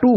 2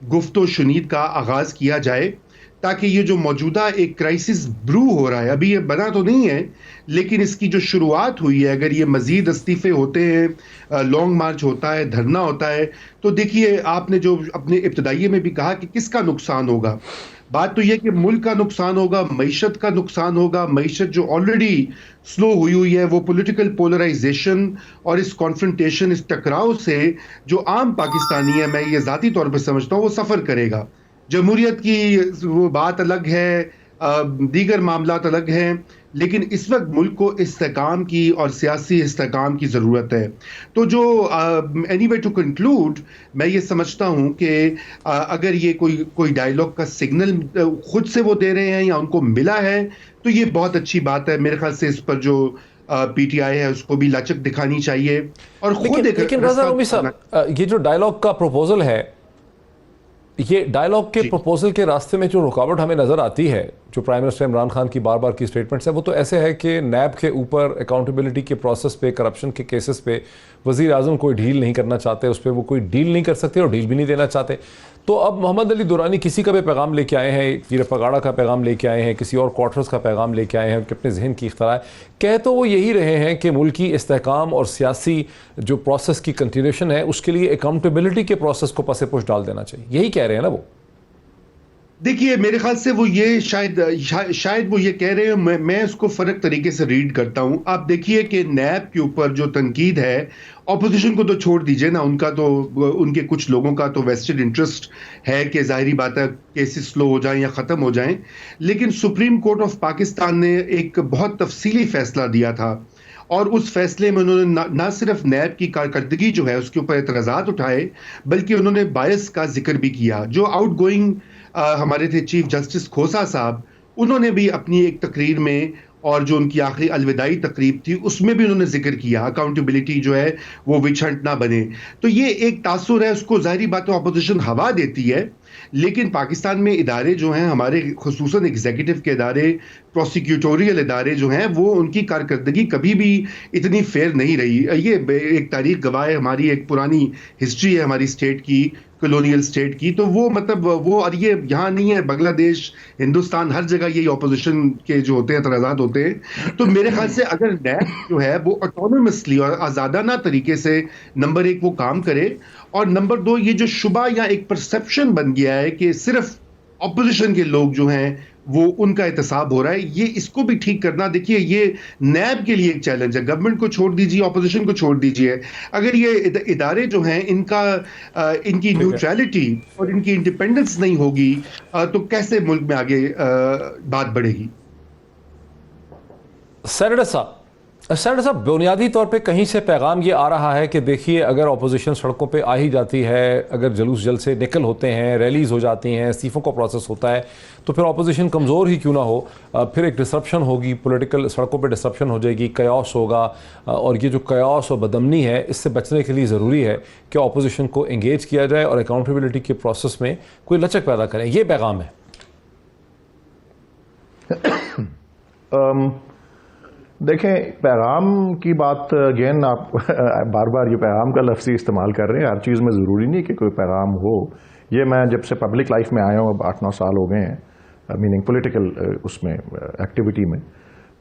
گفت و شنید کا آغاز کیا جائے تاکہ یہ جو موجودہ ایک کرائسس برو ہو رہا ہے، ابھی یہ بنا تو نہیں ہے لیکن اس کی جو شروعات ہوئی ہے، اگر یہ مزید استعفے ہوتے ہیں، لانگ مارچ ہوتا ہے، دھرنا ہوتا ہے، تو دیکھیے آپ نے جو اپنے ابتدائیے میں بھی کہا کہ کس کا نقصان ہوگا. بات تو یہ کہ ملک کا نقصان ہوگا، معیشت کا نقصان ہوگا. معیشت جو آلریڈی سلو ہوئی ہے، وہ پولیٹیکل پولرائزیشن اور اس کانفرنٹیشن، اس ٹکراؤ سے جو عام پاکستانی ہے، میں یہ ذاتی طور پہ سمجھتا ہوں وہ سفر کرے گا. جمہوریت کی وہ بات الگ ہے، دیگر معاملات الگ ہیں، لیکن اس وقت ملک کو استحکام کی اور سیاسی استحکام کی ضرورت ہے. تو جو اینی وے ٹو کنکلوڈ، میں یہ سمجھتا ہوں کہ اگر یہ کوئی ڈائیلاگ کا سگنل خود سے وہ دے رہے ہیں یا ان کو ملا ہے تو یہ بہت اچھی بات ہے. میرے خیال سے اس پر جو پی ٹی آئی ہے اس کو بھی لچک دکھانی چاہیے اور خود لیکن رضا رومی صاحب، یہ جو ڈائیلاگ کا پروپوزل ہے، یہ ڈائیلاگ کے پروپوزل کے راستے میں جو رکاوٹ ہمیں نظر آتی ہے، جو پرائم منسٹر عمران خان کی بار بار کی سٹیٹمنٹس ہیں، وہ تو ایسے ہے کہ نیب کے اوپر اکاؤنٹیبلٹی کے پروسیس پہ، کرپشن کے کیسز پہ وزیر اعظم کوئی ڈیل نہیں کرنا چاہتے، اس پہ وہ کوئی ڈیل نہیں کر سکتے اور ڈیل بھی نہیں دینا چاہتے. تو اب محمد علی درانی کسی کا بھی پیغام لے کے آئے ہیں، ویر پگاڑا کا پیغام لے کے آئے ہیں، کسی اور کوارٹرز کا پیغام لے کے آئے ہیں کہ اپنے ذہن کی اختراع کہہ تو وہ یہی رہے ہیں کہ ملکی استحکام اور سیاسی جو پروسیس کی کنٹینیوشن ہے اس کے لیے اکاؤنٹیبلٹی کے پروسیس کو پس پش ڈال دینا چاہیے. یہی کہہ رہے ہیں نا وہ؟ دیکھیے میرے خیال سے وہ یہ شاید وہ یہ کہہ رہے ہیں، میں اس کو فرق طریقے سے ریڈ کرتا ہوں. آپ دیکھیے کہ نیب کے اوپر جو تنقید ہے، اپوزیشن کو تو چھوڑ دیجئے نا، ان کے کچھ لوگوں کا تو ویسٹڈ انٹرسٹ ہے کہ ظاہری بات ہے کیسز سلو ہو جائیں یا ختم ہو جائیں. لیکن سپریم کورٹ آف پاکستان نے ایک بہت تفصیلی فیصلہ دیا تھا اور اس فیصلے میں انہوں نے نہ صرف نیب کی کارکردگی جو ہے اس کے اوپر اعتراضات اٹھائے، بلکہ انہوں نے بائس کا ذکر بھی کیا. جو آؤٹ گوئنگ ہمارے تھے چیف جسٹس کھوسا صاحب، انہوں نے بھی اپنی ایک تقریر میں اور جو ان کی آخری الوداعی تقریب تھی اس میں بھی انہوں نے ذکر کیا اکاؤنٹیبلٹی جو ہے وہ وچ ہنٹ نہ بنے. تو یہ ایک تاثر ہے، اس کو ظاہری بات ہے اپوزیشن ہوا دیتی ہے، لیکن پاکستان میں ادارے جو ہیں ہمارے، خصوصاً ایگزیکٹو کے ادارے، پروسیکیوٹوریل ادارے جو ہیں، وہ ان کی کارکردگی کبھی بھی اتنی فیئر نہیں رہی. یہ ایک تاریخ گواہ ہے، ہماری ایک پرانی ہسٹری ہے ہماری اسٹیٹ کی، کلونیل اسٹیٹ کی. تو وہ مطلب وہ، اور یہ یہاں نہیں ہے، بنگلہ دیش، ہندوستان، ہر جگہ یہی اپوزیشن کے جو ہوتے ہیں اعتراضات ہوتے ہیں. تو میرے خیال سے اگر نیب جو ہے وہ آٹونومسلی اور آزادانہ طریقے سے نمبر ایک وہ کام کرے، اور نمبر دو یہ جو شبہ یا ایک پرسپشن بن گیا ہے کہ صرف اپوزیشن کے لوگ جو ہیں وہ ان کا احتساب ہو رہا ہے، یہ اس کو بھی ٹھیک کرنا. دیکھیے یہ نیب کے لیے ایک چیلنج ہے، گورنمنٹ کو چھوڑ دیجیے، اپوزیشن کو چھوڑ دیجیے. اگر یہ ادارے جو ہیں ان کی نیوٹرلٹی اور ان کی انڈیپینڈنس نہیں ہوگی تو کیسے ملک میں آگے بات بڑھے گی؟ سینیٹر صاحب، بنیادی طور پہ کہیں سے پیغام یہ آ رہا ہے کہ دیکھیے اگر اپوزیشن سڑکوں پہ آ ہی جاتی ہے، اگر جلوس جلسے نکل ہوتے ہیں، ریلیز ہو جاتی ہیں، استعفوں کا پروسیس ہوتا ہے، تو پھر اپوزیشن کمزور ہی کیوں نہ ہو، پھر ایک ڈسرپشن ہوگی، پولیٹیکل سڑکوں پہ ڈسرپشن ہو جائے گی، کیاس ہوگا، اور یہ جو کیاس اور بدامنی ہے اس سے بچنے کے لیے ضروری ہے کہ اپوزیشن کو انگیج کیا جائے اور اکاؤنٹیبلٹی کے پروسیس میں کوئی لچک پیدا کریں. یہ پیغام ہے. دیکھیں، پیغام کی بات اگین آپ بار بار یہ پیغام کا لفظ استعمال کر رہے ہیں. ہر چیز میں ضروری نہیں کہ کوئی پیغام ہو. یہ میں جب سے پبلک لائف میں آیا ہوں، اب 8-9 سال ہو گئے ہیں، میننگ پولیٹیکل اس میں ایکٹیویٹی میں،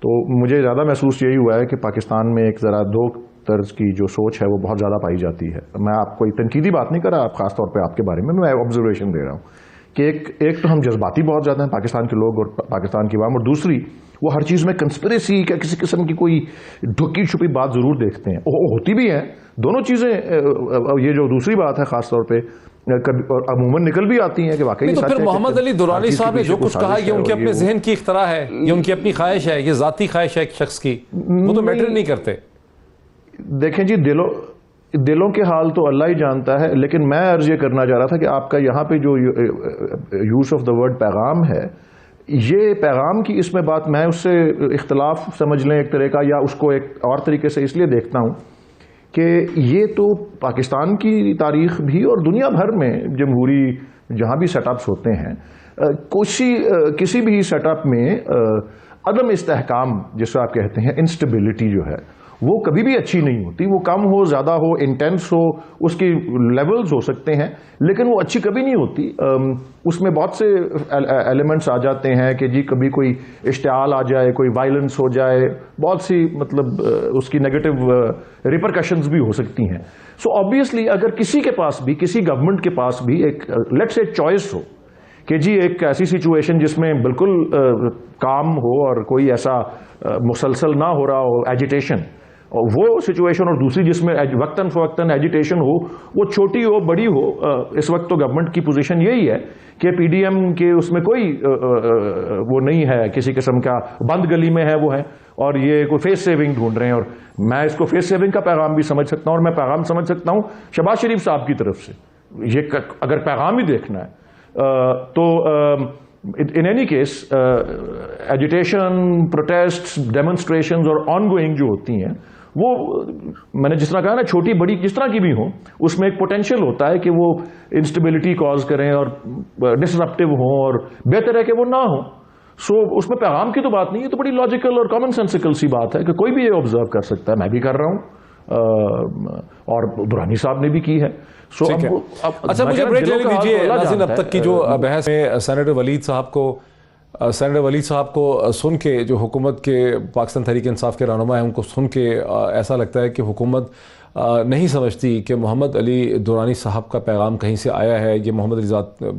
تو مجھے زیادہ محسوس یہی ہوا ہے کہ پاکستان میں ایک ذرا دو طرز کی جو سوچ ہے وہ بہت زیادہ پائی جاتی ہے. میں آپ کوئی تنقیدی بات نہیں کر رہا، آپ خاص طور پہ آپ کے بارے میں آبزرویشن دے رہا ہوں کہ ایک تو ہم جذباتی بہت زیادہ ہیں پاکستان کے لوگ اور پاکستان کی عوام، اور دوسری وہ ہر چیز میں کنسپریسی کا کسی قسم کی کوئی ڈھکی چھپی بات ضرور دیکھتے ہیں. ہوتی بھی ہیں دونوں چیزیں. یہ جو دوسری بات ہے خاص طور پہ عموماً نکل بھی آتی ہیں کہ واقعی تو پھر محمد علی درانی صاحب نے جو کچھ کہا یہ ان کے اپنے ذہن کی اختراع ہے، یہ ان کی اپنی خواہش ہے، یہ ذاتی خواہش ہے ایک شخص کی، وہ تو میٹر نہیں کرتے. دیکھیں جی، دلوں کے حال تو اللہ ہی جانتا ہے، لیکن میں عرض یہ کرنا چاہ رہا تھا کہ آپ کا یہاں پہ جو یوز آف دا ورڈ پیغام ہے، یہ پیغام کی اس میں بات میں اس سے اختلاف سمجھ لیں ایک طرح کا، یا اس کو ایک اور طریقے سے اس لیے دیکھتا ہوں کہ یہ تو پاکستان کی تاریخ بھی اور دنیا بھر میں جمہوری جہاں بھی سیٹ اپس ہوتے ہیں، کسی بھی سیٹ اپ میں عدم استحکام جسے آپ کہتے ہیں، انسٹیبلٹی جو ہے، وہ کبھی بھی اچھی نہیں ہوتی. وہ کم ہو، زیادہ ہو، انٹینس ہو، اس کی لیولز ہو سکتے ہیں، لیکن وہ اچھی کبھی نہیں ہوتی. اس میں بہت سے ایلیمنٹس آ جاتے ہیں کہ جی کبھی کوئی اشتعال آ جائے، کوئی وائلنس ہو جائے، بہت سی مطلب اس کی نیگیٹو ریپرکشنز بھی ہو سکتی ہیں. سو آبویسلی اگر کسی کے پاس بھی، کسی گورنمنٹ کے پاس بھی ایک لیٹس اے چوائس ہو کہ جی ایک ایسی سچویشن جس میں بالکل کام ہو اور کوئی ایسا مسلسل نہ ہو رہا ہو ایجیٹیشن، وہ سچویشن، اور دوسری جس میں وقتاً فوقتاً ایجیٹیشن ہو، وہ چھوٹی ہو بڑی ہو. اس وقت تو گورنمنٹ کی پوزیشن یہی ہے کہ پی ڈی ایم کے اس میں کوئی وہ نہیں ہے، کسی قسم کا بند گلی میں ہے وہ ہے، اور یہ کوئی فیس سیونگ ڈھونڈ رہے ہیں. اور میں اس کو فیس سیونگ کا پیغام بھی سمجھ سکتا ہوں، اور میں پیغام سمجھ سکتا ہوں شہباز شریف صاحب کی طرف سے. یہ اگر پیغام ہی دیکھنا ہے تو in any case agitation, protests, demonstrations اور آن گوئنگ جو ہوتی ہیں وہ میں نے جس طرح کہا نا چھوٹی بڑی جس طرح کی بھی ہوں، اس میں ایک پوٹینشیل ہوتا ہے کہ وہ انسٹیبلٹی کاز کریں اور ڈسرپٹیو ہوں، اور بہتر ہے کہ وہ نہ ہوں. سو اس میں پیغام کی تو بات نہیں ہے، تو بڑی لاجیکل اور کامن سینسیکل سی بات ہے کہ کوئی بھی یہ آبزرو کر سکتا ہے. میں بھی کر رہا ہوں اور درانی صاحب نے بھی کی ہے. اچھا مجھے بریک لینے دیجیے ناظرین. اب تک کی جو بحث میں سینیٹر ولید صاحب کو سن کے، جو حکومت کے پاکستان تحریک انصاف کے رہنما ہیں، ان کو سن کے ایسا لگتا ہے کہ حکومت نہیں سمجھتی کہ محمد علی دورانی صاحب کا پیغام کہیں سے آیا ہے. یہ محمد علی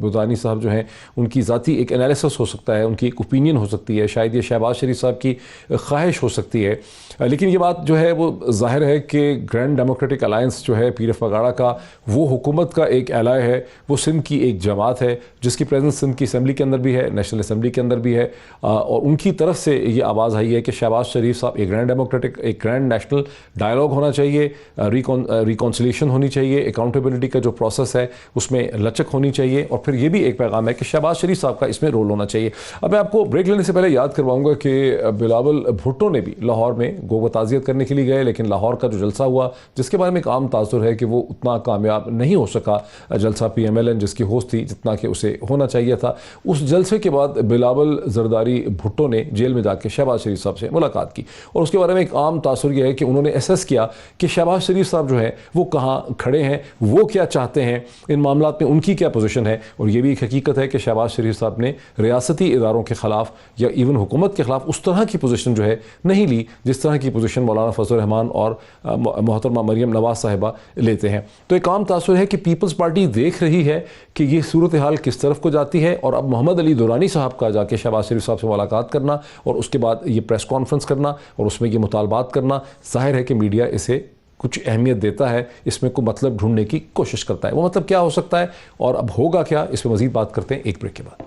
دورانی صاحب جو ہیں ان کی ذاتی ایک انالیسس ہو سکتا ہے، ان کی ایک اوپینین ہو سکتی ہے، شاید یہ شہباز شریف صاحب کی خواہش ہو سکتی ہے. لیکن یہ بات جو ہے وہ ظاہر ہے کہ گرینڈ ڈیموکریٹک الائنس جو ہے پیر فگاڑا کا، وہ حکومت کا ایک ایلائی ہے، وہ سندھ کی ایک جماعت ہے جس کی پریزنس سندھ کی اسمبلی کے اندر بھی ہے، نیشنل اسمبلی کے اندر بھی ہے. اور ان کی طرف سے یہ آواز آئی ہے کہ شہباز شریف صاحب ایک گرینڈ ڈیموکریٹک، ایک گرینڈ نیشنل ڈائلاگ ہونا چاہیے، ریکونسلیشن ہونی چاہیے، اکاؤنٹیبلٹی کا جو پروسیس ہے اس میں لچک ہونی چاہیے. اور پھر یہ بھی ایک پیغام ہے کہ شہباز شریف صاحب کا اس میں رول ہونا چاہیے. اب میں آپ کو بریک لینے سے پہلے یاد کرواؤں گا کہ بلاول بھٹو نے بھی لاہور میں گو تعزیت کرنے کے لیے گئے، لیکن لاہور کا جو جلسہ ہوا جس کے بارے میں ایک عام تاثر ہے کہ وہ اتنا کامیاب نہیں ہو سکا جلسہ پی ایم ایل این جس کی ہوسٹ تھی جتنا کہ اسے ہونا چاہیے تھا. اس جلسے کے بعد بلاول زرداری بھٹو نے جیل میں جا کے شہباز شریف صاحب سے ملاقات کی، اور اس کے بارے میں ایک عام تاثر یہ ہے کہ انہوں نے اسیس کیا کہ شہباز شریف صاحب جو ہے وہ کہاں کھڑے ہیں، وہ کیا چاہتے ہیں، ان معاملات میں ان کی کیا پوزیشن ہے. اور یہ بھی ایک حقیقت ہے کہ شہباز شریف صاحب نے ریاستی اداروں کے خلاف یا ایون حکومت کے خلاف اس طرح کی پوزیشن جو ہے نہیں لی جس طرح کی پوزیشن مولانا فضل الرحمان اور محترمہ مریم نواز صاحبہ لیتے ہیں. تو ایک عام تاثر ہے کہ پیپلز پارٹی دیکھ رہی ہے کہ یہ صورتحال کس طرف کو جاتی ہے، اور اب محمد علی دورانی صاحب کا جا کے شہباز شریف صاحب سے ملاقات کرنا اور اس کے بعد یہ پریس کانفرنس کرنا اور اس میں یہ مطالبات کرنا، ظاہر ہے کہ میڈیا اسے کچھ اہمیت دیتا ہے، اس میں کوئی مطلب ڈھونڈنے کی کوشش کرتا ہے. وہ مطلب کیا ہو سکتا ہے اور اب ہوگا کیا، اس پہ مزید بات کرتے ہیں ایک بریک کے بعد.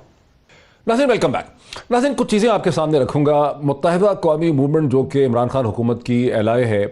ناظرین ویلکم بیک. ناظرین کچھ چیزیں آپ کے سامنے رکھوں گا. متحدہ قومی موومنٹ جو کہ عمران خان حکومت کی ایلائی ہے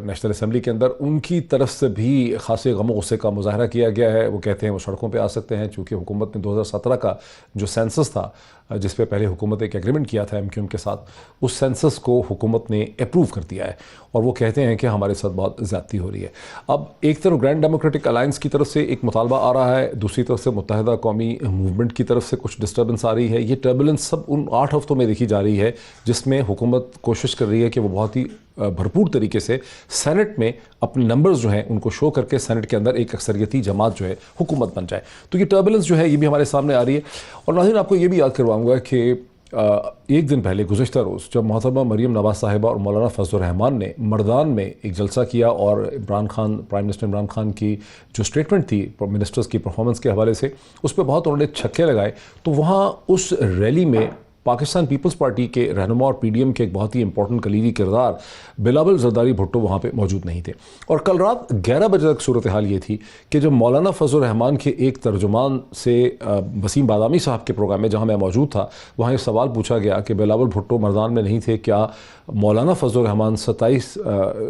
نیشنل اسمبلی کے اندر، ان کی طرف سے بھی خاصے غم و غصے کا مظاہرہ کیا گیا ہے. وہ کہتے ہیں وہ سڑکوں پہ آ سکتے ہیں چونکہ حکومت نے 2017 کا جو سینسس تھا جس پہ پہلے حکومت ایک ایگریمنٹ کیا تھا MQM کے ساتھ، اس سینسس کو حکومت نے اپروو کر دیا ہے، اور وہ کہتے ہیں کہ ہمارے ساتھ بہت زیادتی ہو رہی ہے. اب ایک طرف گرینڈ ڈیموکریٹک الائنس کی طرف سے ایک مطالبہ آ رہا ہے، دوسری طرف سے متحدہ قومی موومنٹ کی طرف سے کچھ ڈسٹربنس آ رہی ہے. یہ ٹربولنس سب ان 8 ہفتوں میں دیکھی جا رہی ہے جس میں حکومت کوشش کر رہی ہے کہ وہ بہت ہی بھرپور طریقے سے سینٹ میں اپنے نمبرز جو ہیں ان کو شو کر کے سینٹ کے اندر ایک اکثریتی جماعت جو ہے حکومت بن جائے. تو یہ ٹربولنس جو ہے یہ بھی ہمارے سامنے آ رہی ہے. اور ناظرین آپ کو یہ بھی یاد کرواؤں گا کہ ایک دن پہلے گزشتہ روز جب محترمہ مریم نواز صاحبہ اور مولانا فضل الرحمان نے مردان میں ایک جلسہ کیا اور پرائم منسٹر عمران خان کی جو سٹیٹمنٹ تھی منسٹرز کی پرفارمنس کے حوالے سے، اس پہ بہت انہوں نے چھکے لگائے. تو وہاں اس ریلی میں پاکستان پیپلز پارٹی کے رہنما اور PDM کے ایک بہت ہی امپورٹنٹ کلیدی کردار بلاول زرداری بھٹو وہاں پہ موجود نہیں تھے. اور کل رات 11 بجے تک صورتحال یہ تھی کہ جب مولانا فضل الرحمان کے ایک ترجمان سے وسیم بادامی صاحب کے پروگرام میں جہاں میں موجود تھا، وہاں یہ سوال پوچھا گیا کہ بلاول بھٹو مردان میں نہیں تھے، کیا مولانا فضل الرحمان 27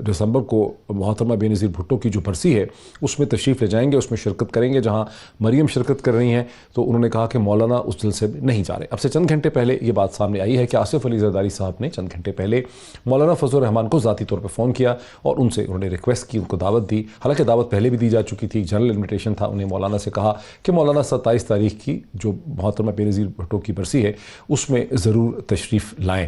دسمبر کو محترمہ بے نظیر بھٹو کی جو برسی ہے اس میں تشریف لے جائیں گے، اس میں شرکت کریں گے جہاں مریم شرکت کر رہی ہیں؟ تو انہوں نے کہا کہ مولانا اس جلسے میں نہیں جا رہے. اب سے چند گھنٹے پہلے یہ بات سامنے آئی ہے کہ آصف علی زرداری صاحب نے چند گھنٹے پہلے مولانا فضل الرحمان کو ذاتی طور پہ فون کیا اور ان سے انہوں نے ریکویسٹ کی، ان کو دعوت دی. حالانکہ دعوت پہلے بھی دی جا چکی تھی، جنرل انویٹیشن تھا. انہیں مولانا سے کہا کہ مولانا 27 تاریخ کی جو محترمہ بے نظیر بھٹو کی برسی ہے اس میں ضرور تشریف لائیں.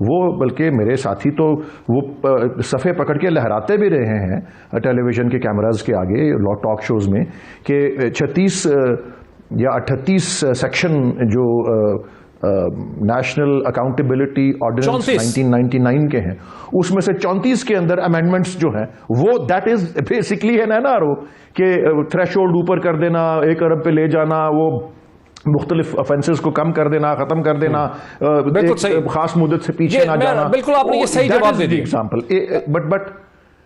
وہ بلکہ میرے ساتھی تو وہ صفحے پکڑ کے لہراتے بھی رہے ہیں ٹیلی ویژن کے کیمراز کے آگے ٹاک شوز میں کہ 36 یا 38 سیکشن جو نیشنل اکاؤنٹیبلٹی آرڈیننس 1999 کے ہیں اس میں سے 34 کے اندر امینڈمنٹس جو ہیں وہ دیٹ از بیسکلی ہے نا کہ تھریش ہولڈ اوپر کر دینا, 1 ارب پہ لے جانا, وہ مختلف افینسز کو کم کر دینا, ختم کر دینا, ایک خاص مدت سے پیچھے نہ جانا. بالکل آپ نے یہ صحیح جواب دے دیا ایگزامپل بٹ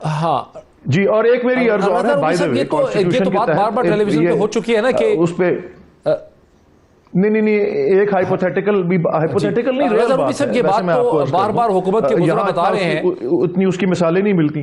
ہاں جی. اور ایک میری عرض اور ہے بائی دی وے, یہ تو بات بار بار ٹیلی ویژن پہ ہو چکی ہے نا کہ اس پہ نہیں ایک ہائپوتھیٹیکل نہیں رضا رومی صاحب یہ بات تو بار بار حکومت کے وزراء بتا رہے ہیں, اتنی اس کی مثالیں نہیں ملتی.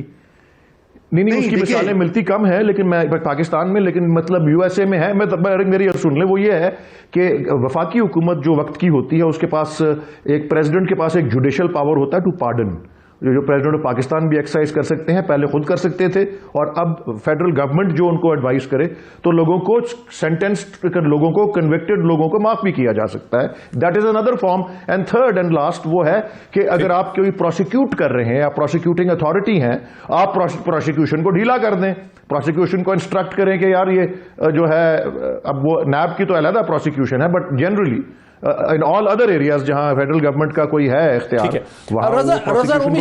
نہیں اس کی مثالیں ملتی کم ہے لیکن میں پاکستان میں, لیکن مطلب یو ایس اے میں ہے. میری سن لیں, وہ یہ ہے کہ وفاقی حکومت جو وقت کی ہوتی ہے اس کے پاس ایک پریزیڈنٹ کے پاس ایک جوڈیشل پاور ہوتا ہے ٹو پارڈن, جو پریزیڈنٹ آف پاکستان بھی ایکسرسائز کر سکتے ہیں, پہلے خود کر سکتے تھے اور اب فیڈرل گورنمنٹ جو ان کو ایڈوائز کرے تو لوگوں کو سینٹینس لوگوں کو کنوکٹڈ لوگوں کو معاف بھی کیا جا سکتا ہے. That is another form. And third and last وہ ہے کہ اگر آپ کوئی پروسیکیوٹ کر رہے ہیں, آپ پروسیکیوٹنگ اتھارٹی ہیں, آپ پروسیکیوشن کو ڈھیلا کر دیں, پروسیکیوشن کو انسٹرکٹ کریں کہ یار یہ جو ہے, اب وہ نیب کی تو علیحدہ پروسیکیوشن ہے but generally in all other areas جہاں فیڈرل گورنمنٹ کا کوئی ہے اختیار, رضا رومی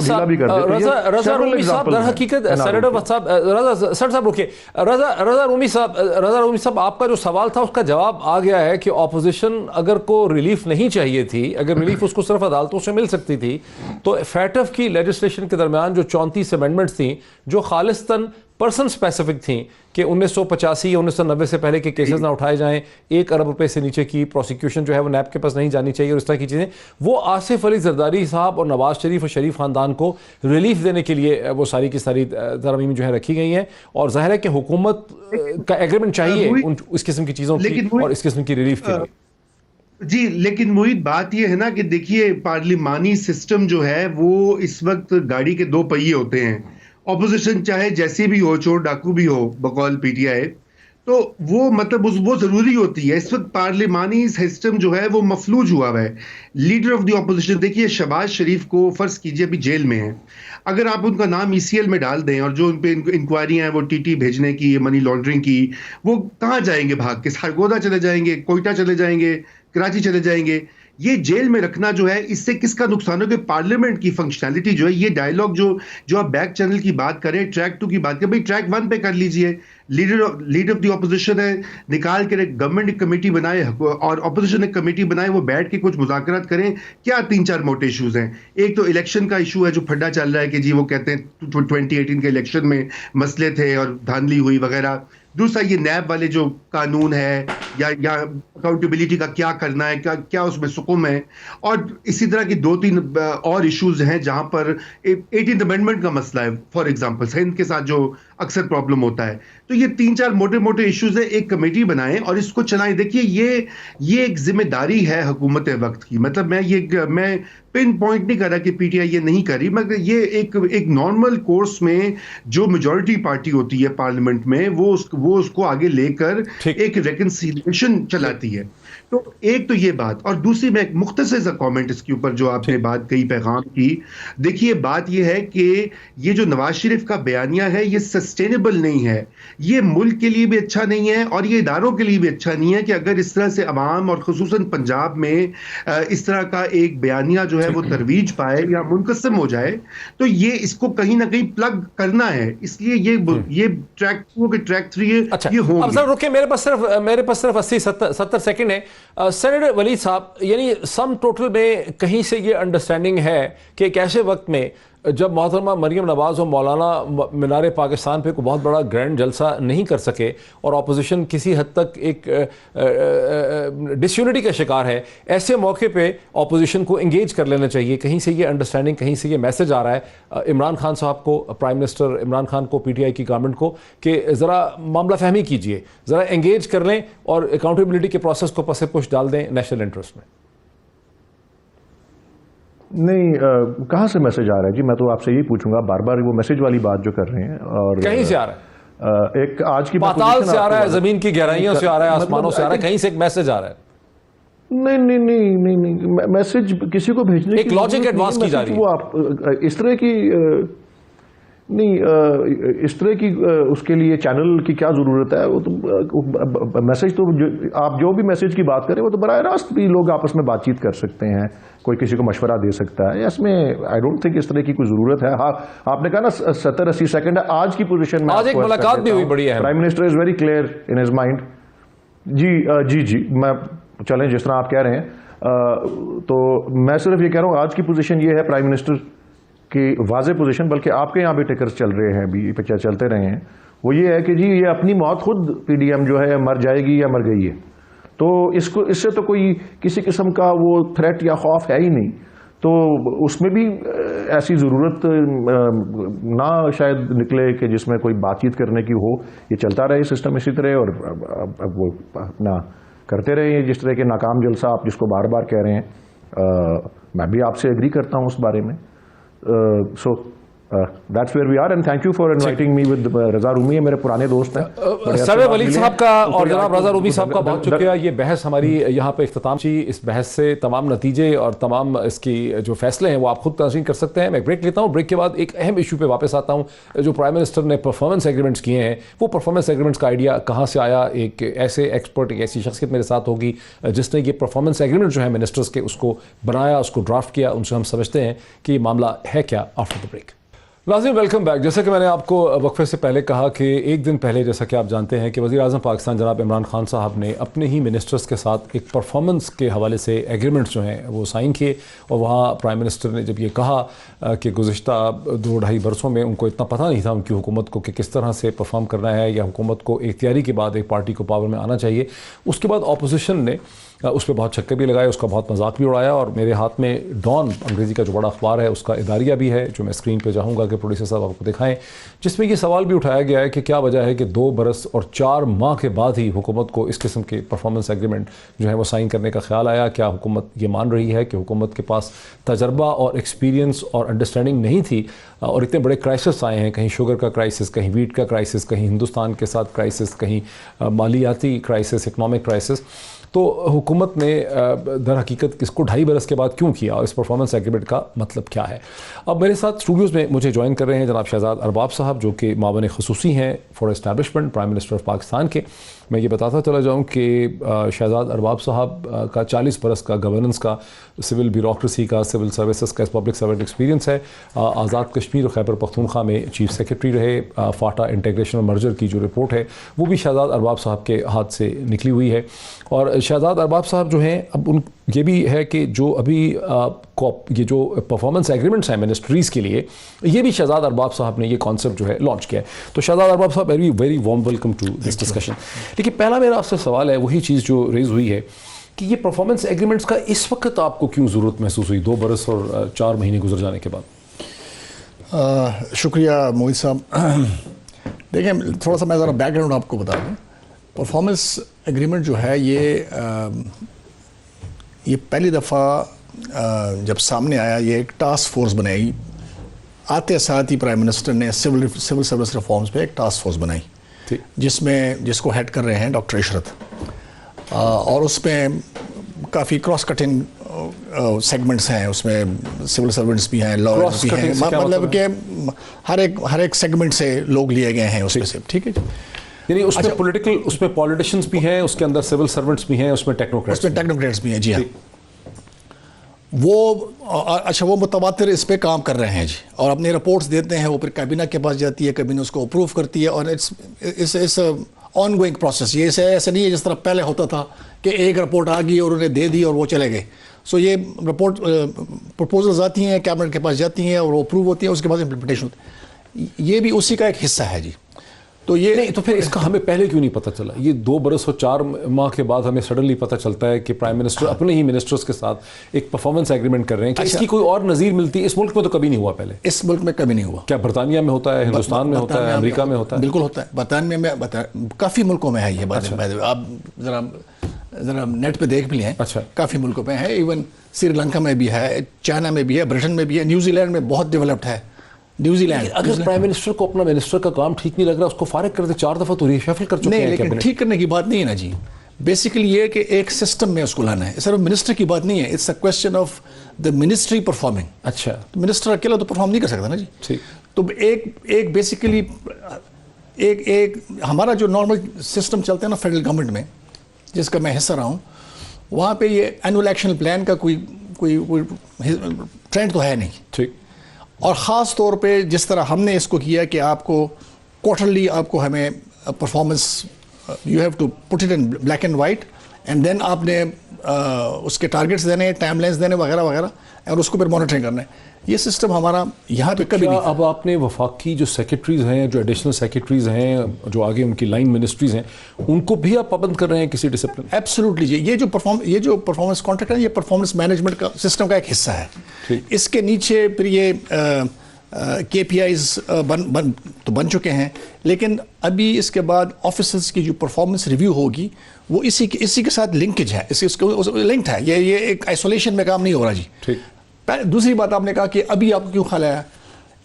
صاحب در حقیقت رضا رومی صاحب آپ کا جو سوال تھا اس کا جواب آ گیا ہے کہ اپوزیشن اگر کو ریلیف نہیں چاہیے تھی, اگر ریلیف اس کو صرف عدالتوں سے مل سکتی تھی تو فیٹف کی لیجسلیشن کے درمیان جو 34 امینڈمنٹس تھیں جو خالصتاً پرسن سپیسیفک تھیں کہ 1985 یا 1990 سے پہلے کے کیسز نہ اٹھائے جائیں, 1 ارب روپے سے نیچے کی پروسیکیوشن جو ہے وہ نیب کے پاس نہیں جانی چاہیے اور اس طرح کی چیزیں, وہ آصف علی زرداری صاحب اور نواز شریف اور شریف خاندان کو ریلیف دینے کے لیے وہ ساری کی ساری ترامیم جو ہے رکھی گئی ہیں. اور ظاہر ہے کہ حکومت کا ایگریمنٹ چاہیے اس قسم کی چیزوں کی اور اس قسم کی ریلیف کے لیے. جی لیکن محیط بات یہ ہے نا کہ دیکھیے پارلیمانی سسٹم جو ہے وہ اس وقت گاڑی کے 2 پہیے ہوتے ہیں. اپوزیشن چاہے جیسی بھی ہو, چور ڈاکو بھی ہو بقول پی ٹی آئی, تو وہ مطلب وہ ضروری ہوتی ہے. اس وقت پارلیمانی سسٹم جو ہے وہ مفلوج ہوا ہے. لیڈر آف دی اپوزیشن دیکھیے شہباز شریف کو فرض کیجئے ابھی جیل میں ہیں, اگر آپ ان کا نام ECL میں ڈال دیں اور جو ان پہ انکوائری ہیں وہ TT بھیجنے کی, منی لانڈرنگ کی, وہ کہاں جائیں گے بھاگ کے؟ سرگودا چلے جائیں گے, کوئٹہ چلے جائیں گے, کراچی چلے جائیں گے. یہ جیل میں رکھنا جو ہے اس سے کس کا نقصان ہو کہ پارلیمنٹ کی فنکشنالٹی جو ہے, یہ ڈائیلاگ جو آپ بیک چینل کی بات کریں, ٹریک 2 کی بات کریں, بھائی ٹریک 1 پہ کر لیجئے. لیڈر آف دی اپوزیشن ہے, نکال کے گورنمنٹ ایک کمیٹی بنائے اور اپوزیشن ایک کمیٹی بنائے, وہ بیٹھ کے کچھ مذاکرات کریں. کیا 3-4 موٹے ایشوز ہیں. ایک تو الیکشن کا ایشو ہے جو پھڈا چل رہا ہے کہ جی وہ کہتے ہیں 2018 کے الیکشن میں مسئلے تھے اور دھاندلی ہوئی وغیرہ. دوسرا یہ نیب والے جو قانون ہے یا اکاؤنٹیبلٹی کا کیا کرنا ہے, کیا اس میں سکم ہے. اور اسی طرح کی 2-3 اور ایشوز ہیں جہاں پر 18th امینڈمنٹ کا مسئلہ ہے فار ایگزامپل, ہند کے ساتھ جو اکثر پرابلم ہوتا ہے. تو یہ 3-4 موٹے ایشوز ہیں, ایک کمیٹی بنائیں اور اس کو چلائیں. دیکھیے یہ ایک ذمہ داری ہے حکومت وقت کی. مطلب میں پن پوائنٹ نہیں کر رہا کہ پی ٹی آئی یہ نہیں کر رہی, مگر یہ ایک نارمل کورس میں جو میجورٹی پارٹی ہوتی ہے پارلیمنٹ میں وہ اس کو آگے لے کر ایک ریکنسیلیشن چلاتی ہے. تو ایک تو یہ بات, اور دوسری میں ایک مختصر سا کامنٹ اس کے اوپر جو آپ نے بات کہی پیغام کی. دیکھیے بات یہ ہے کہ یہ جو نواز شریف کا بیانیہ ہے یہ سسٹینیبل نہیں ہے, یہ ملک کے لیے بھی اچھا نہیں ہے اور یہ اداروں کے لیے بھی اچھا نہیں ہے کہ اگر اس طرح سے عوام اور خصوصاً پنجاب میں اس طرح کا ایک بیانیہ جو ہے وہ ترویج پائے یا منقسم ہو جائے, تو یہ اس کو کہیں نہ کہیں پلگ کرنا ہے. اس لیے یہ ٹریک 2 کے ٹریک 3 یہ ہوں. اب ذرا رکیں, میرے پاس صرف 80-70 سیکنڈ ہے. سینیٹر ولید صاحب, یعنی سم ٹوٹل میں کہیں سے یہ انڈرسٹینڈنگ ہے کہ ایک ایسے وقت میں جب محترمہ مریم نواز اور مولانا مینار پاکستان پہ کوئی بہت بڑا گرینڈ جلسہ نہیں کر سکے اور اپوزیشن کسی حد تک ایک ڈس یونٹی کا شکار ہے, ایسے موقع پہ اپوزیشن کو انگیج کر لینا چاہیے. کہیں سے یہ انڈرسٹینڈنگ, کہیں سے یہ میسج آ رہا ہے عمران خان صاحب کو, پرائم منسٹر عمران خان کو, پی ٹی آئی کی گورنمنٹ کو, کہ ذرا معاملہ فہمی کیجئے, ذرا انگیج کر لیں اور اکاؤنٹیبلٹی کے پروسیس کو پس پش ڈال دیں نیشنل انٹرسٹ میں. نہیں, کہاں سے میسج آ رہا ہے جی؟ میں تو آپ سے یہی پوچھوں گا, بار بار وہ میسج والی بات جو کر رہے ہیں. اور کہیں سے آ رہا ہے, ایک آج کی پاتال سے آ رہا ہے, زمین کی گہرائیوں سے آ رہا ہے, آسمانوں سے آ رہا ہے, کہیں سے ایک میسج آ رہا ہے. نہیں میسج کسی کو بھیجنے ایک لاجک ایڈوانس کی جا رہی ہے. وہ آپ اس طرح کی نہیں اس طرح کی اس کے لیے چینل کی کیا ضرورت ہے؟ وہ تو میسج تو آپ جو بھی میسج کی بات کریں وہ تو براہ راست بھی لوگ آپس میں بات چیت کر سکتے ہیں, کوئی کسی کو مشورہ دے سکتا ہے. اس میں آئی ڈونٹ تھنک اس طرح کی کوئی ضرورت ہے. ہاں آپ نے کہا نا 70-80 سیکنڈ ہے آج کی پوزیشن میں. آج ایک ملاقات بھی ہوئی بڑی ہے. Prime minister is very clear in his mind. جی میں چلیں جس طرح آپ کہہ رہے ہیں. تو میں صرف یہ کہہ رہا ہوں آج کی پوزیشن یہ ہے پرائم منسٹر کی واضح پوزیشن, بلکہ آپ کے یہاں بھی ٹکرز چل رہے ہیں ابھی چلتے رہے ہیں, وہ یہ ہے کہ جی یہ اپنی موت خود پی ڈی ایم جو ہے مر جائے گی یا مر گئی ہے. تو اس سے تو کوئی کسی قسم کا وہ تھریٹ یا خوف ہے ہی نہیں. تو اس میں بھی ایسی ضرورت نہ شاید نکلے کہ جس میں کوئی بات چیت کرنے کی ہو. یہ چلتا رہے سسٹم اسی طرح, اور وہ اپنا کرتے رہے جس طرح کے ناکام جلسہ آپ جس کو بار بار کہہ رہے ہیں. میں بھی آپ سے ایگری کرتا ہوں اس بارے میں. So that's where we are, and thank you for inviting me with رضا رومی ہے, میرے پرانے دوست ہیں. سر ولید صاحب کا اور جناب رضا رومی صاحب کا بہت شکریہ. یہ بحث ہماری یہاں پہ اختتام چی. اس بحث سے تمام نتیجے اور تمام اس کی جو فیصلے ہیں وہ آپ خود تنظیم کر سکتے ہیں. میں بریک لیتا ہوں, بریک کے بعد ایک اہم ایشو پہ واپس آتا ہوں. جو پرائم منسٹر نے پرفارمنس ایگریمنٹس کیے ہیں, وہ پرفارمنس ایگریمنٹس کا آئیڈیا کہاں سے آیا؟ ایک ایسے ایکسپرٹ, ایک ایسی شخصیت میرے ساتھ ہوگی جس نے یہ پرفارمنس ایگریمنٹ جو ہے منسٹرز کے اس کو بنایا, اس کو ڈرافٹ کیا. ان سے ہم سمجھتے ہیں کہ یہ معاملہ ہے کیا آفٹر دا بریک. ناظرین ویلکم بیک. جیسا کہ میں نے آپ کو وقفے سے پہلے کہا کہ ایک دن پہلے جیسا کہ آپ جانتے ہیں کہ وزیر اعظم پاکستان جناب عمران خان صاحب نے اپنے ہی منسٹرز کے ساتھ ایک پرفارمنس کے حوالے سے ایگریمنٹس جو ہیں وہ سائن کیے. اور وہاں پرائم منسٹر نے جب یہ کہا کہ گزشتہ 2-2.5 برسوں میں ان کو اتنا پتہ نہیں تھا ان کی حکومت کو کہ کس طرح سے پرفارم کرنا ہے, یا حکومت کو اختیاری کے بعد ایک پارٹی کو پاور میں آنا چاہیے. اس کے بعد اپوزیشن نے اس پہ بہت چھکے بھی لگائے, اس کا بہت مذاق بھی اڑایا. اور میرے ہاتھ میں ڈان انگریزی کا جو بڑا اخبار ہے اس کا اداریہ بھی ہے, جو میں اسکرین پہ چاہوں گا کہ پروڈیوسر صاحب آپ کو دکھائیں, جس میں یہ سوال بھی اٹھایا گیا ہے کہ کیا وجہ ہے کہ 2 برس اور 4 ماہ کے بعد ہی حکومت کو اس قسم کے پرفارمنس ایگریمنٹ جو ہے وہ سائن کرنے کا خیال آیا. کیا حکومت یہ مان رہی ہے کہ حکومت کے پاس تجربہ اور ایکسپیرینس اور انڈرسٹینڈنگ نہیں تھی, اور اتنے بڑے کرائسس آئے ہیں, کہیں شوگر کا کرائسس, کہیں ویٹ کا کرائسس, کہیں ہندوستان کے ساتھ کرائسس, کہیں مالیاتی کرائسس, اکنامک کرائسس. تو حکومت نے در حقیقت اس کو 2.5 برس کے بعد کیوں کیا, اور اس پرفارمنس ایگریمنٹ کا مطلب کیا ہے؟ اب میرے ساتھ اسٹوڈیوز میں مجھے جوائن کر رہے ہیں جناب شہزاد ارباب صاحب, جو کہ معاون خصوصی ہیں for establishment prime minister of Pakistan کے. میں یہ بتاتا چلا جاؤں کہ شہزاد ارباب صاحب کا 40 برس کا گورننس کا, سول بیوروکریسی کا, سول سروسز کا پبلک سروینٹ ایکسپیرینس ہے. آزاد کشمیر اور خیبر پختونخوا میں چیف سیکرٹری رہے. فاٹا انٹیگریشن اور مرجر کی جو رپورٹ ہے وہ بھی شہزاد ارباب صاحب کے ہاتھ سے نکلی ہوئی ہے. اور شہزاد ارباب صاحب جو ہیں, اب ان یہ بھی ہے کہ جو ابھی یہ جو پرفارمنس ایگریمنٹس ہیں منسٹریز کے لیے, یہ بھی شہزاد ارباب صاحب نے یہ کانسیپٹ جو ہے لانچ کیا ہے. تو شہزاد ارباب صاحب very warm welcome to this discussion. لیکن پہلا میرا آپ سے سوال ہے وہی چیز جو ریز ہوئی ہے کہ یہ پرفارمنس ایگریمنٹس کا اس وقت آپ کو کیوں ضرورت محسوس ہوئی 2 برس اور 4 مہینے گزر جانے کے بعد؟ شکریہ موہت صاحب. دیکھیں تھوڑا سا میں ذرا بیک گراؤنڈ آپ کو بتا دوں. پرفارمنس ایگریمنٹ جو ہے یہ پہلی دفعہ جب سامنے آیا, یہ ایک ٹاسک فورس بنائی. آتے ساتھ ہی پرائم منسٹر نے سول سروس ریفارمز پہ ایک ٹاسک فورس بنائی, جس کو ہیڈ کر رہے ہیں ڈاکٹر عشرت. اور اس میں کافی کراس کٹنگ سیگمنٹس ہیں, اس میں سول سرونٹس بھی ہیں, لائرز بھی ہیں, مطلب کہ ہر ایک سیگمنٹ سے لوگ لیے گئے ہیں اس میں سے. ٹھیک ہے, یعنی اس میں پولیٹیکل, اس میں پولیٹیشنز بھی ہیں, اس کے اندر سول سرونٹس بھی ہیں, اس میں ٹیکنوکریٹس بھی ہیں. جی ہاں, وہ متواتر اس پہ کام کر رہے ہیں جی, اور اپنی رپورٹس دیتے ہیں. وہ پھر کابینہ کے پاس جاتی ہے, کابینہ اس کو اپروو کرتی ہے, اور اٹس آن گوئنگ پروسیس. یہ ایسا نہیں ہے جس طرح پہلے ہوتا تھا کہ ایک رپورٹ آ گئی اور انہیں دے دی اور وہ چلے گئے. سو یہ رپورٹ پرپوزلز آتی ہیں, کیبنٹ کے پاس جاتی ہیں اور وہ اپروو ہوتی ہیں, اس کے بعد امپلیمنٹیشن ہوتی ہے. یہ بھی اسی کا ایک حصہ ہے جی. تو یہ نہیں, تو پھر اس کا ہمیں پہلے کیوں نہیں پتہ چلا؟ یہ 2 برس اور 4 ماہ کے بعد ہمیں سڈنلی پتہ چلتا ہے کہ پرائم منسٹر اپنے ہی منسٹرز کے ساتھ ایک پرفارمنس ایگریمنٹ کر رہے ہیں. کہ اس کی کوئی اور نظیر ملتی ہے؟ اس ملک میں تو کبھی نہیں ہوا پہلے. اس ملک میں کبھی نہیں ہوا. کیا برطانیہ میں ہوتا ہے, ہندوستان میں ہوتا ہے, امریکہ میں ہوتا ہے؟ بالکل ہوتا ہے. برطانیہ میں کافی ملکوں میں ہے یہ بات. آپ ذرا نیٹ پہ دیکھ بھی لیں. اچھا, کافی ملکوں میں ہے. ایون سری لنکا میں بھی ہے, چائنا میں بھی ہے, برٹن میں بھی ہے, نیوزی لینڈ میں بہت ڈیولپڈ ہے. نیوزی لینڈ اگر پرائم منسٹر کو اپنا منسٹر کا کام ٹھیک نہیں لگ رہا, اس کو فارغ کر دے. 4 دفعہ تو ریشفل کر چکے ہیں. لیکن ٹھیک کرنے کی بات نہیں ہے نا جی. بیسیکلی یہ کہ ایک سسٹم میں اس کو لانا ہے. صرف منسٹر کی بات نہیں ہے, it's a question of the ministry performing. اچھا, منسٹر اکیلا تو پرفارم نہیں کر سکتا نا جی. ٹھیک. تو ایک بیسیکلی ایک ہمارا جو نارمل سسٹم چلتا ہے نا فیڈرل گورنمنٹ میں, جس کا میں حصہ رہا ہوں, وہاں پہ یہ اینول ایکشن پلان کا کوئی ٹرینڈ تو ہے نہیں. ٹھیک. اور خاص طور پہ جس طرح ہم نے اس کو کیا کہ آپ کو کوارٹرلی آپ کو ہمیں performance you have to put it in black and white, and then آپ نے اس کے ٹارگیٹس دینے, ٹائم لائنس دینے وغیرہ وغیرہ, اور اس کو پھر مانیٹرنگ کرنا ہے. یہ سسٹم ہمارا یہاں پہ کبھی نہیں. اب آپ نے وفاقی جو سیکرٹریز ہیں, جو ایڈیشنل سیکرٹریز ہیں, جو آگے ان کی لائن منسٹریز ہیں, ان کو بھی آپ پابند کر رہے ہیں کسی ڈسپلن؟ ایبسولوٹلی جی. یہ جو پرفارمنس کانٹریکٹ ہے, یہ پرفارمنس مینجمنٹ کا سسٹم کا ایک حصہ ہے. اس کے نیچے پھر یہ کے پی آئیز تو بن چکے ہیں, لیکن ابھی اس کے بعد آفیسرز کی جو پرفارمنس ریویو ہوگی وہ اسی کے ساتھ لنکج ہے, لنکڈ ہے. یہ ایک آئسولیشن میں کام نہیں ہو رہا جی. ٹھیک. دوسری بات آپ نے کہا کہ ابھی آپ کو کیوں خیال آیا,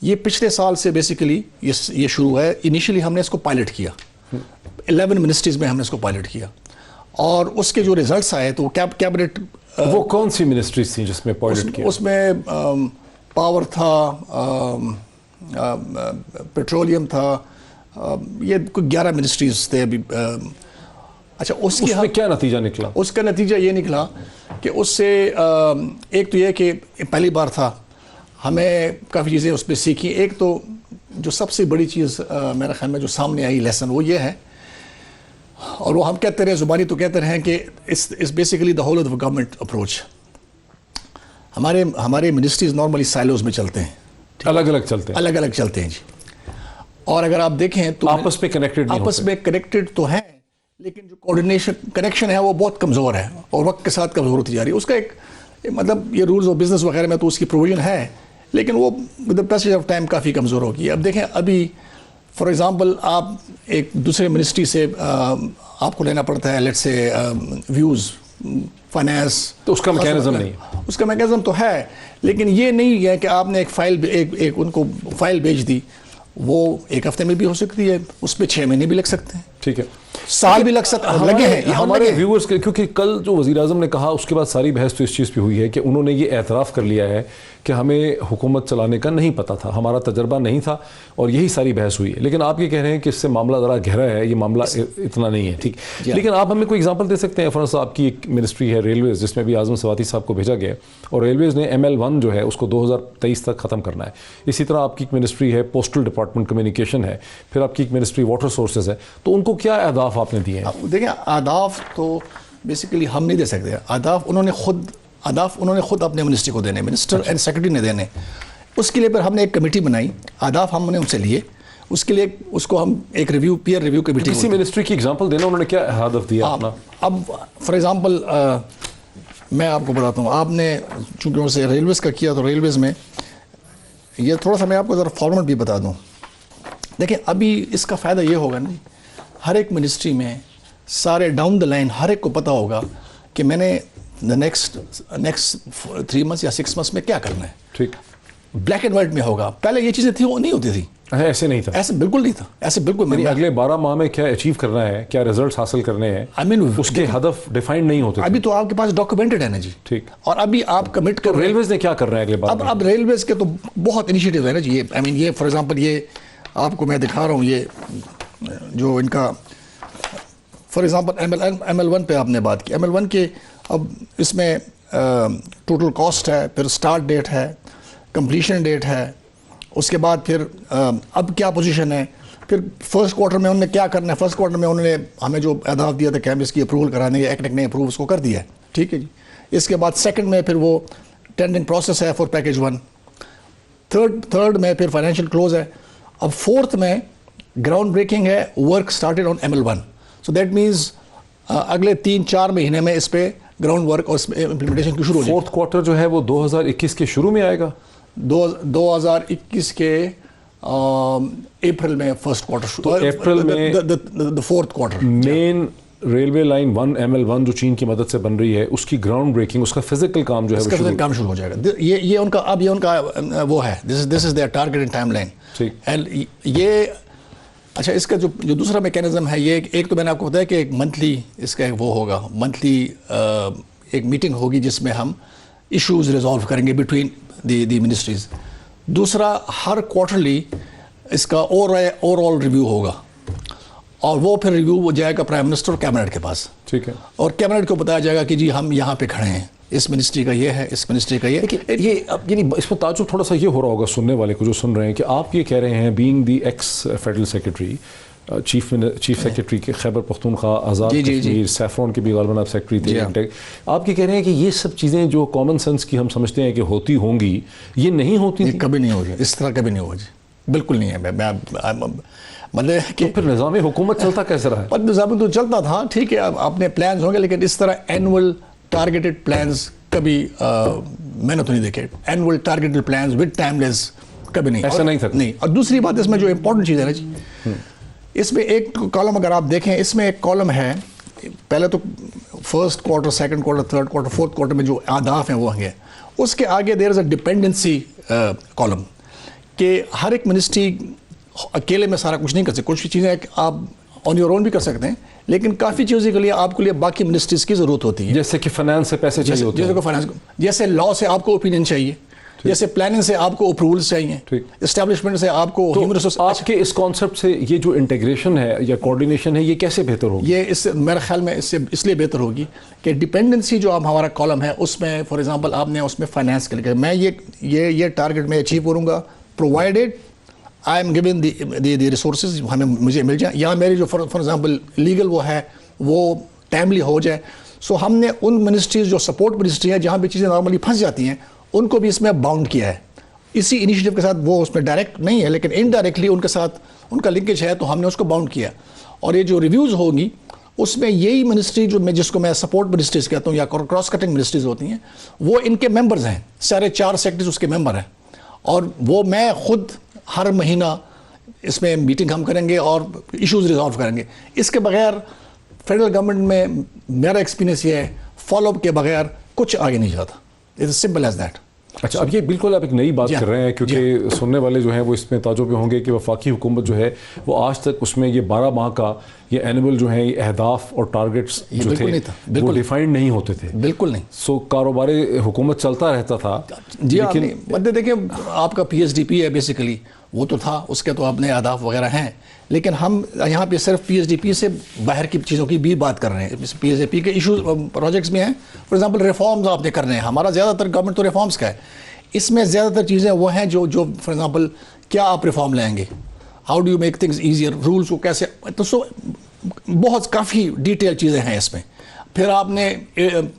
یہ پچھلے سال سے بیسیکلی یہ شروع ہے. انیشلی ہم نے اس کو پائلٹ کیا 11 منسٹریز میں, ہم نے اس کو پائلٹ کیا, اور اس کے جو ریزلٹس آئے تو کیبنٹ. وہ کون سی منسٹریز تھیں جس میں پائلٹ کیا؟ اس میں پاور تھا, پیٹرولیم تھا, یہ کوئی 11 منسٹریز تھے ابھی. اچھا, اس میں کیا نتیجہ نکلا؟ اس کا نتیجہ یہ نکلا کہ اس سے ایک تو یہ کہ پہلی بار تھا, ہمیں کافی چیزیں اس پہ سیکھی. ایک تو جو سب سے بڑی چیز میرے خیال میں جو سامنے آئی لیسن, وہ یہ ہے, اور وہ ہم کہتے رہے زبانی تو کہتے رہے کہ اس basically the whole of the government approach. ہمارے منسٹریز نارملی سائلوز میں چلتے ہیں, الگ الگ چلتے ہیں جی. اور اگر آپ دیکھیں تو آپس میں کنیکٹڈ تو ہیں, لیکن جو کوآرڈینیشن کنیکشن ہے وہ بہت کمزور ہے, اور وقت کے ساتھ کمزور ہوتی جا رہی ہے. اس کا ایک مطلب یہ رولز آف بزنس وغیرہ میں تو اس کی پروویژن ہے, لیکن وہ with the passage of time کافی کمزور ہوگی. اب دیکھیں, ابھی فار ایگزامپل آپ ایک دوسرے منسٹری سے آپ کو لینا پڑتا ہے لیٹ سے ویوز فائنانس, تو اس کا میکینزم نہیں. اس کا میکینزم تو ہے, لیکن یہ نہیں ہے کہ آپ نے ایک ان کو فائل بھیج دی, وہ ایک ہفتے میں بھی ہو سکتی ہے, اس پہ 6 مہینے بھی لگ سکتے ہیں. ٹھیک ہے, سال بھی لگ سکتا ہے. لگے ہیں ہمارے ویورز کے, کیونکہ کل جو وزیر اعظم نے کہا اس کے بعد ساری بحث تو اس چیز پہ ہوئی ہے کہ انہوں نے یہ اعتراف کر لیا ہے کہ ہمیں حکومت چلانے کا نہیں پتہ تھا, ہمارا تجربہ نہیں تھا, اور یہی ساری بحث ہوئی ہے. لیکن آپ یہ کہہ رہے ہیں کہ اس سے معاملہ ذرا گہرا ہے, یہ معاملہ اتنا نہیں ہے. ٹھیک, لیکن آپ ہمیں کوئی ایگزامپل دے سکتے ہیں؟ فرض صاحب کی ایک منسٹری ہے ریلویز, جس میں بھی اعظم سواتی صاحب کو بھیجا گیا, اور ریلویز نے ML1 جو ہے اس کو 2023 تک ختم کرنا ہے. اسی طرح آپ کی ایک منسٹری ہے پوسٹل ڈپارٹمنٹ کمیونیکیشن ہے, پھر آپ کی ایک منسٹری واٹر سورسز ہے. تو ان کو کیا اہداف آپ نے دیے ہیں؟ دیکھیں, اہداف تو بیسیکلی ہم نہیں دے سکتے. اہداف انہوں نے خود اپنے منسٹری کو دینے, منسٹر اینڈ سیکرٹری نے دینے. اس کے لیے پھر ہم نے ایک کمیٹی بنائی, اہداف ہم نے ان سے لیے, اس کے لیے اس کو ہم ایک ریویو پیئر ریویو کمیٹی. کسی منسٹری کی ایگزامپل دینا, انہوں نے کیا ہدف دیا اپنا؟ اب فار ایگزامپل میں آپ کو بتاتا ہوں, آپ نے چونکہ اسے ریلویز کا کیا, تو ریلویز میں یہ تھوڑا سا میں آپ کو ذرا فارمیٹ بھی بتا دوں. دیکھیں, ابھی اس کا فائدہ یہ ہوگا نا, ہر ایک منسٹری میں سارے ڈاؤن دا لائن ہر ایک کو پتا ہوگا کہ میں نے نیکسٹ 3 months یا 6 months میں کیا کرنا ہے. ٹھیک, بلیک اینڈ وائٹ میں ہوگا. پہلے یہ چیزیں تھیں, وہ نہیں ہوتی تھی. ایسے نہیں تھا, ایسے بالکل نہیں تھا, ایسے بالکل. یعنی اگلے 12 ماہ میں کیا اچیو کرنا ہے, کیا ریزلٹس حاصل کرنے ہیں, اس کے ہدف ڈیفائنڈ نہیں ہوتے. ابھی تو آپ کے پاس ڈاکومنٹڈ ہے نا جی. ٹھیک, اور ابھی آپ کمٹ کر. ریلویز نے کیا کر رہا ہے اگلے 12 ماہ؟ اب ریلویز کے تو بہت انیشیٹو ہے نا جی. یہ فار ایگزامپل یہ آپ کو میں دکھا رہا ہوں, یہ جو ان کا فار ایگزامپل ML1 پہ آپ نے بات کی. ML1 کے اب اس میں ٹوٹل کاسٹ ہے, پھر اسٹارٹ ڈیٹ ہے, کمپلیشن ڈیٹ ہے, اس کے بعد پھر اب کیا پوزیشن ہے, پھر فرسٹ کوارٹر میں انہوں نے کیا کرنا ہے. فرسٹ کوارٹر میں انہوں نے ہمیں جو اہداف دیا تھا کہ ہم اس کی اپروول کرانے کے, ایک نے اپروو اس کو کر دیا ہے. ٹھیک ہے جی. اس کے بعد سیکنڈ میں پھر وہ ٹینڈرنگ پروسیس ہے فار پیکیج 1. تھرڈ میں پھر فائنینشیل کلوز ہے. اب فورتھ میں گراؤنڈ بریکنگ ہے, work started on ML1. So that means اگلے 3-4 مہینے میں اس پہ گراؤنڈ ورک اور امپلیمنٹیشن کی شروع ہو جائے. فورتھ کوارٹر جو ہے وہ 2021 کے شروع میں آئے گا. 2021 کے اپریل میں فرسٹ کوارٹر. تو اپریل میں فورتھ کوارٹر مین ریلوے لائن 1 ML1 جو چین کی مدد سے بن رہی ہے, اس کی گراؤنڈ بریکنگ, اس کا فزیکل کام جو ہے کام شروع ہو جائے گا. یہ ان کا وہ ہے, this is their target and timeline. ٹھیک, اینڈ یہ اچھا اس کا جو دوسرا میکینزم ہے یہ ایک تو میں نے آپ کو بتایا کہ ایک منتھلی اس کا وہ ہوگا منتھلی ایک میٹنگ ہوگی جس میں ہم ایشوز ریزالو کریں گے بٹوین دی منسٹریز. دوسرا ہر کوارٹرلی اس کا اوور آل ریویو ہوگا اور وہ پھر ریویو وہ جائے گا پرائم منسٹر اور کیبنٹ کے پاس. ٹھیک ہے. اور کیبنٹ کو بتایا جائے گا کہ جی ہم یہاں پہ کھڑے ہیں, اس منسٹری کا یہ ہے, اس منسٹری کا یہ. یہ اب یعنی اس میں تعجب تھوڑا سا یہ ہو رہا ہوگا سننے والے کو جو سن رہے ہیں کہ آپ یہ کہہ رہے ہیں being the x federal secretary, chief secretary کے خیبر پختونخوا, آزاد کشمیر, سیفرون کے بھی غالباً آپ سیکرٹری تھے, آپ یہ کہہ رہے ہیں کہ یہ سب چیزیں جو کامن سینس کی ہم سمجھتے ہیں کہ ہوتی ہوں گی یہ نہیں ہوتی تھی؟ کبھی نہیں ہوگی, اس طرح کبھی نہیں ہوگی, بالکل نہیں ہے. مطلب کہ پھر نظام حکومت چلتا کیسے رہا ہے؟ نظام تو چلتا تھا, ٹھیک ہے, اپنے پلانز ہوں گے, لیکن اس طرح اینول ٹارگیٹڈ پلانز کبھی میں نے تو نہیں دیکھے. Annual targeted plans with time لیس کبھی نہیں, ایسا نہیں تھا. نہیں. اور دوسری بات اس میں جو امپورٹنٹ چیز ہے نا جی, اس میں ایک کالم اگر آپ دیکھیں, اس میں ایک کالم ہے پہلے تو first quarter, second quarter, third quarter, fourth quarter میں جو اہداف ہیں وہ ہیں. اس کے آگے دیر از اے ڈپینڈنسی کالم کہ ہر ایک منسٹری اکیلے میں سارا کچھ نہیں کر سکتے. کچھ چیزیں آپ آن یور اون بھی کر سکتے ہیں, لیکن کافی چیزوں کے لیے آپ کے لیے باقی منسٹریز کی ضرورت ہوتی ہے. جیسے کہ فائنانس سے پیسے چاہیے ہوتے ہیں, جیسے لا سے آپ کو اوپینین چاہیے, جیسے پلاننگ سے آپ کو اپروولز چاہیے, اسٹیبلشمنٹ سے آپ کو ہیومن ریسورس. آپ کے اس کانسیپٹ سے یہ جو انٹیگریشن ہے یا کوارڈینیشن ہے یہ کیسے بہتر ہوگی؟ یہ اس میرے خیال میں اس لیے بہتر ہوگی کہ ڈپینڈنسی جو آپ ہمارا کالم ہے اس میں فار ایگزامپل آپ نے اس میں فائنانس کے لیے میں یہ ٹارگیٹ میں اچیو کروں گا provided I am given the resources ہمیں مجھے مل جائیں, یا میری جو فار ایگزامپل لیگل وہ ہے وہ ٹائملی ہو جائے. سو ہم نے ان منسٹریز جو سپورٹ منسٹری ہیں جہاں بھی چیزیں نارملی پھنس جاتی ہیں ان کو بھی اس میں باؤنڈ کیا ہے. اسی انیشیٹو کے ساتھ وہ اس میں ڈائریکٹ نہیں ہے لیکن انڈائریکٹلی ان کے ساتھ ان کا لنکیج ہے, تو ہم نے اس کو باؤنڈ کیا. اور یہ جو ریویوز ہوگی اس میں یہی منسٹری جو میں جس کو میں سپورٹ منسٹریز کہتا ہوں یا کراس کٹنگ منسٹریز ہوتی ہیں وہ ان کے ممبرز ہیں, سارے 4 سیکٹریز اس کے ممبر ہیں, اور وہ میں خود ہر مہینہ اس میں میٹنگ ہم کریں گے اور ایشوز ریزالو کریں گے. اس کے بغیر فیڈرل گورنمنٹ میں میرا ایکسپیرینس یہ ہے فالو اپ کے بغیر کچھ آگے نہیں جاتا. It is simple as that. اچھا, اب یہ بالکل آپ ایک نئی بات کر رہے ہیں کیونکہ سننے والے جو ہیں وہ اس میں تعجب میں ہوں گے کہ وفاقی حکومت جو ہے وہ آج تک اس میں یہ 12 ماہ کا یہ اینول جو ہیں یہ اہداف اور ٹارگٹس جو تھے وہ ڈیفائنڈ نہیں ہوتے تھے. بالکل نہیں. سو کاروبار حکومت چلتا رہتا تھا. جی لیکن دیکھیں آپ کا پی ایس ڈی پی ہے بیسیکلی, وہ تو تھا, اس کے تو اپنے اہداف وغیرہ ہیں, لیکن ہم یہاں پہ صرف پی ایس ڈی پی سے باہر کی چیزوں کی بھی بات کر رہے ہیں. پی ایس ڈی پی کے ایشوز پروجیکٹس میں ہیں, فار ایگزامپل ریفارمز آپ نے کرنے ہیں. ہمارا زیادہ تر گورنمنٹ تو ریفارمز کا ہے, اس میں زیادہ تر چیزیں وہ ہیں جو فار ایگزامپل کیا آپ ریفارم لائیں گے, how do you make things easier, rules کو کیسے, تو سو بہت کافی ڈیٹیل چیزیں ہیں اس میں. پھر آپ نے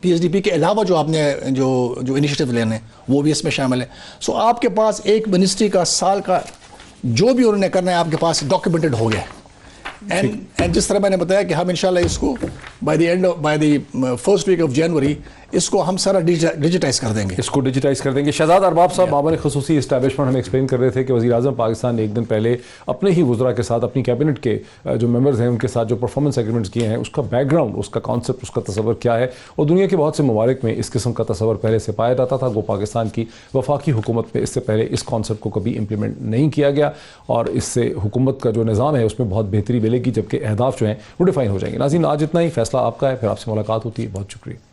پی ایس ڈی پی کے علاوہ جو آپ نے جو انیشیٹو لینے وہ بھی اس میں شامل ہے. سو آپ کے پاس ایک منسٹری کا سال کا جو بھی انہوں نے کرنا ہے آپ کے پاس ڈاکیومنٹڈ ہو گیا. اینڈ جس طرح میں نے بتایا کہ ہم انشاءاللہ اس کو by the first week of January اس کو ہم سارا ڈیجیٹائز کر دیں گے. اس کو ڈیجیٹائز کر دیں گے. شہزاد ارباب صاحب بابا نے خصوصی اسٹیبلشمنٹ ہمیں ایکسپلین کر رہے تھے کہ وزیر اعظم پاکستان نے ایک دن پہلے اپنے ہی وزراء کے ساتھ اپنی کیبنٹ کے جو ممبرز ہیں ان کے ساتھ جو پرفارمنس ایگریمنٹس کیے ہیں اس کا بیک گراؤنڈ, اس کا کانسیپٹ, اس کا تصور کیا ہے, اور دنیا کے بہت سے ممالک میں اس قسم کا تصور پہلے سے پایا جاتا تھا. وہ پاکستان کی وفاقی حکومت میں اس سے پہلے اس کانسیپٹ کو کبھی امپلیمنٹ نہیں کیا گیا, اور اس سے حکومت کا جو نظام ہے اس میں بہت بہتری ملے گی, جبکہ اہداف جو ہیں وہ ڈیفائن ہو جائیں گے. ناظرین آج اتنا ہی, فیصلہ آپ کا ہے, پھر آپ سے ملاقات ہوتی ہے. بہت شکریہ.